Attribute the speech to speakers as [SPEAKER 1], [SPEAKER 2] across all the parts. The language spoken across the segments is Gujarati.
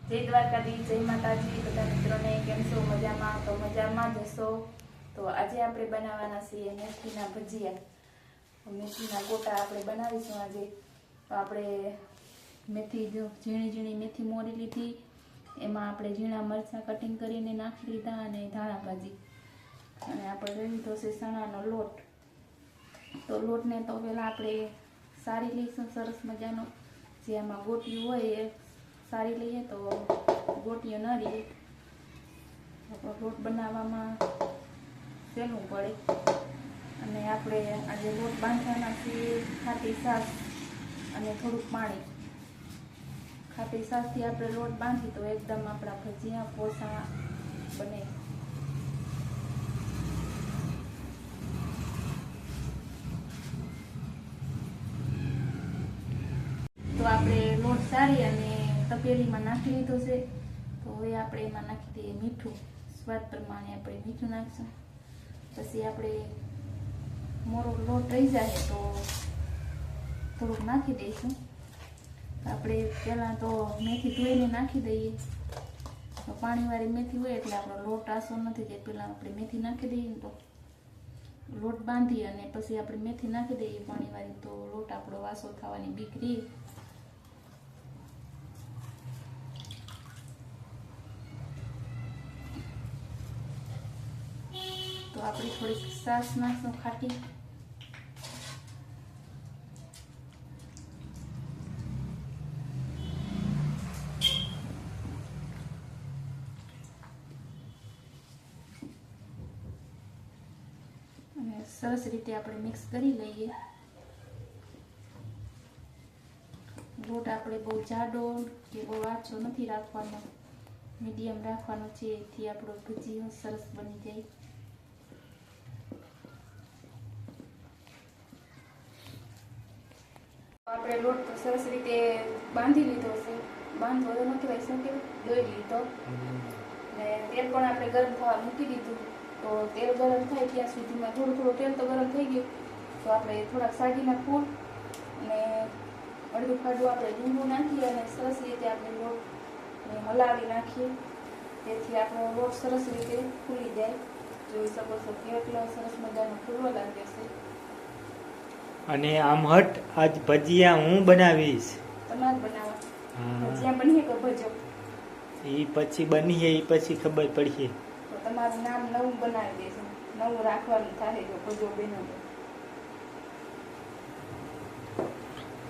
[SPEAKER 1] જય દ્વારકાધીશ, જય માતાજી બધા મિત્રોને. કેમ છો? મજામાં? તો મજામાં જ હશો. તો આજે આપણે બનાવવાના છીએ મેથીના ભજીયા. મેથીના ગોટા આપણે બનાવીશું આજે. તો આપણે મેથી ઝીણી ઝીણી મેથી મોરી લીધી, એમાં આપણે ઝીણા મરચાં કટિંગ કરીને નાખી લીધા અને ધાણા ભાજી, અને આપણે લઈ લીધો છે ચણાનો લોટ. તો લોટને તો પહેલાં આપણે સારી લઈશું સરસ મજાનો. જે આમાં ગોટિયું હોય એ સારી લઈએ તો ગોટીઓ ન રહીએ. લોટ બનાવવામાં સહેલું પડે. અને આપણે આજે લોટ બાંધવાના છીએ ખાટી છાશ અને થોડુંક પાણી. ખાટી છાશથી આપણે લોટ બાંધી તો એકદમ આપણા ભજીયા પોસા બને. તો આપણે લોટ સારી અને તપેલીમાં નાખી લીધો છે. તો હવે આપણે એમાં નાખી દઈએ મીઠું. સ્વાદ પ્રમાણે આપણે મીઠું નાખીશું. પછી આપણે મોરો લોટ રહી જાય તો થોડુંક નાખી દઈશું. આપણે પહેલાં તો મેથી ધોઈને નાખી દઈએ. તો પાણીવાળી મેથી હોય એટલે આપણો લોટ આસો નથી જાય. પહેલાં આપણે મેથી નાખી દઈએ ને તો લોટ બાંધી અને પછી આપણે મેથી નાખી દઈએ પાણીવાળી, તો લોટ આપણો વાસો થવાની બીક રહે. તો આપણે થોડીક છાશ નાખશું ખાટી. અને સરસ રીતે આપણે મિક્સ કરી લઈએ. લોટ આપણે બહુ જાડો કે બહુ આછો નથી રાખવાનો, મીડિયમ રાખવાનો છે, એથી આપણો ભજીયો સરસ બની જાય. આપણે લોટ તો સરસ રીતે બાંધી લીધો છે. બાંધવો તો નથી હોય શું કે દોઈ લીધો. અને તેલ પણ આપણે ગરમ થવા મૂકી દીધું. તો તેલ ગરમ થાય ત્યાં સુધીમાં થોડું તેલ તો ગરમ થઈ ગયું. તો આપણે થોડાક સાડીના ફૂલ અને અડધું ખાડું આપણે લીંબુ નાખીએ અને સરસ રીતે આપણે લોટ હલાવી નાખીએ. તેથી આપણો લોટ સરસ રીતે ફૂલી જાય. જોઈ શકો છો કેટલો સરસ મજાનો ફૂલવા લાગે છે.
[SPEAKER 2] અને આમ હટ આજ ભજીયા હું બનાવીશ.
[SPEAKER 1] તમારે બનાવવા ભજીયા બનીએ કે ભજો?
[SPEAKER 2] એ પછી બની એ પછી ખબર પડશે.
[SPEAKER 1] તો તમારું નામ નવું બનાવી દેશું, નવું રાખવાનું થાય જો ભજો બન્યો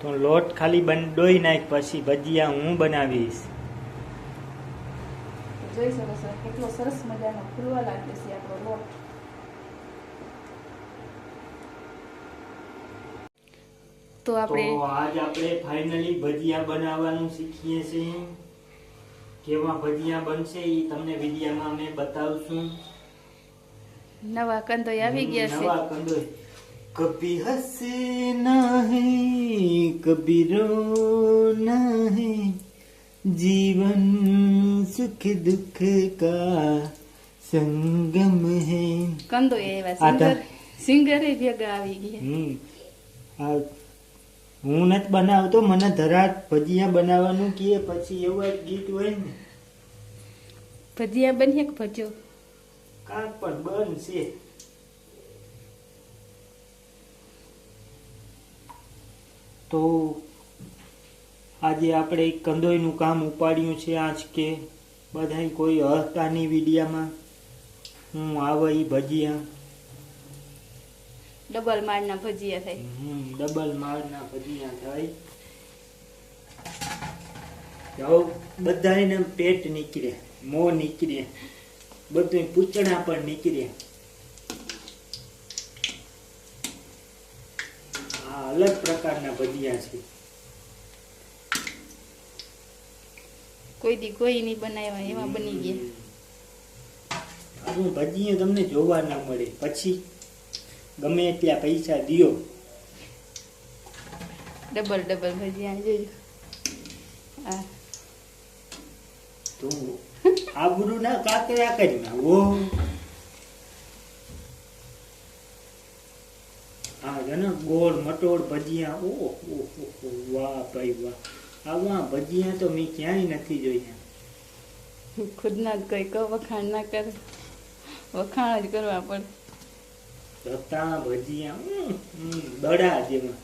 [SPEAKER 2] તો લોટ ખાલી દોઈ નાખ, પછી ભજીયા હું બનાવીશ.
[SPEAKER 1] જોઈ શકો છો કેટલો સરસ મજાનો ફૂલવા લાગે છે આપણો લોટ. તો
[SPEAKER 2] આજ આપણે ફાઇનલી ભજીયા બનાવવાનું શીખીએ છીએ. કેવા ભજીયા બનશે એ તમને વિડીયોમાં અમે બતાવશું.
[SPEAKER 1] નવા કંદોય આવી ગયા છે.
[SPEAKER 2] નવા કંદોય. કભી હસના હૈ કભી રોના હૈ, જીવન સુખ દુઃખ કા સંગમ હૈ.
[SPEAKER 1] કંદોય આવ્યા, સિંગર ભેગા આવી ગયા.
[SPEAKER 2] હું નથી બનાવતો, મને ધરાટ ભજીયા બનાવવાનું કહે, પછી એવું એક ગીત હોય ને,
[SPEAKER 1] ભજીયા બનીએ કે ભજો
[SPEAKER 2] કાંક પણ બનશે. તો આજે આપણે કંદોઈનું કામ ઉપાડ્યું છે. આજ કે બધાય કોઈ હસતાની વિડીયામાં હું આવે એ ભજીયા
[SPEAKER 1] ડબલ માળના ભજીયા થાય.
[SPEAKER 2] ડબલ માળના ભજીયા થાય. જાઓ બધાને પેટ નીકળે, મોં નીકળે, બધું પૂંછડા પણ નીકળે. આ અલગ પ્રકારના ભજીયા છે.
[SPEAKER 1] કોઈ દી કોઈ નહીં બનાવ્યા એવા બની ગયા.
[SPEAKER 2] આવું ભજીયા તમને જોવા ના મળે. પછી ગમે એટલા પૈસા દિયો,
[SPEAKER 1] ડબલ ભજીયા જોજો. આ
[SPEAKER 2] તો આબરૂ ના કાકરા કરી ના. ઓ આ જને ગોળ મટોળ ભજીયા. ઓહ વાહ ભાઈ વાહ, આવા ભજીયા તો મેં ક્યાંય નથી જોયા.
[SPEAKER 1] ખુદના જ કઈ કહો, વખાણ ના કરે, વખાણ જ કરવા પડે.
[SPEAKER 2] તતા ભજીયા દડા જેમાં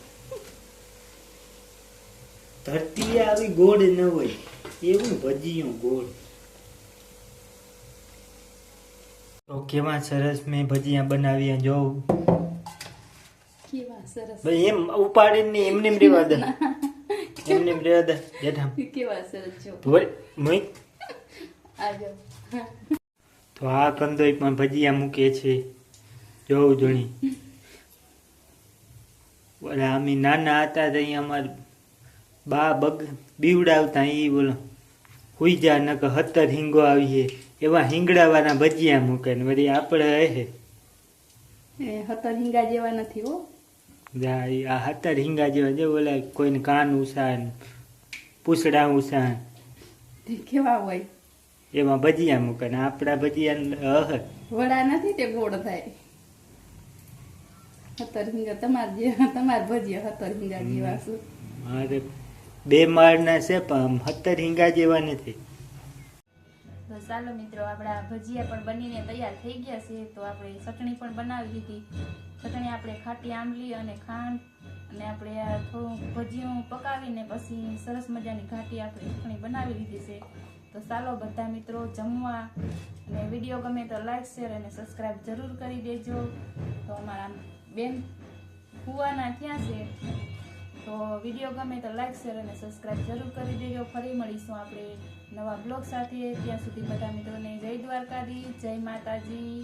[SPEAKER 2] ધરતી આવી ગોળ ન હોય એવું ભજીયું ગોળ. તો કેવા સરસ મેં ભજીયા બનાવ્યા જોઉં.
[SPEAKER 1] કેવા સરસ.
[SPEAKER 2] ભાઈ એમ ઉપાડીને એમને એમ રેવા દે, એમને એમ રેવા દે જેઠા.
[SPEAKER 1] કેવા સરસ જો.
[SPEAKER 2] ધોઈ મૂક.
[SPEAKER 1] આજો.
[SPEAKER 2] તો આ કંદોઈ પણ ભજીયા મૂકે છે જોઉં જોણી. બોલે અમે નાના હતા તો અહીંયા અમારે બા બીવડાવતા એ બોલો હુઈ જા નકર 17 હિંગો આવીએ એવા હિંગડાવાળા ભજીયા મૂકે ને વળી આપણે હે
[SPEAKER 1] 17 હિંગા જેવા નથી હો.
[SPEAKER 2] આ 17 હિંગા જેવા જે બોલા કોઈને કાન ઉસાન પૂછડા ઉસાન
[SPEAKER 1] કેવા હોય
[SPEAKER 2] એમાં ભજીયા મૂકે ને આપણા ભજીયા
[SPEAKER 1] વડા નથી તે ગોળ થાય. 17 હિંગા તમાર ભજીયા 17 હિંગા જેવા શું.
[SPEAKER 2] મારે 2 માળના છે પણ 17 હિંગા જેવા નથી.
[SPEAKER 1] તો ચાલો મિત્રો, આપણા ભજીયા પણ બનીને તૈયાર થઈ ગયા છે. તો આપણે ચટણી પણ બનાવી દીધી. ચટણી આપણે ખાટી આંબલી અને ખાંડ અને આપણે આ થોડું ભજીયું પકાવીને પછી સરસ મજાની ઘાટી આપણે ચટણી બનાવી લીધી છે. તો ચાલો બધા મિત્રો જમવા. અને વિડીયો ગમે તો લાઈક શેર અને સબસ્ક્રાઈબ જરૂર કરી દેજો. તો અમારા બેન ફુવાના ત્યાં છે, તો વિડીયો ગમે તો લાઈક શેર અને સબસ્ક્રાઈબ જરૂર કરી દેજો. ફરી મળીશું આપણે નવા બ્લોગ સાથે. ત્યાં સુધી બધા મિત્રોને જય દ્વારકાધીશ, જય માતાજી.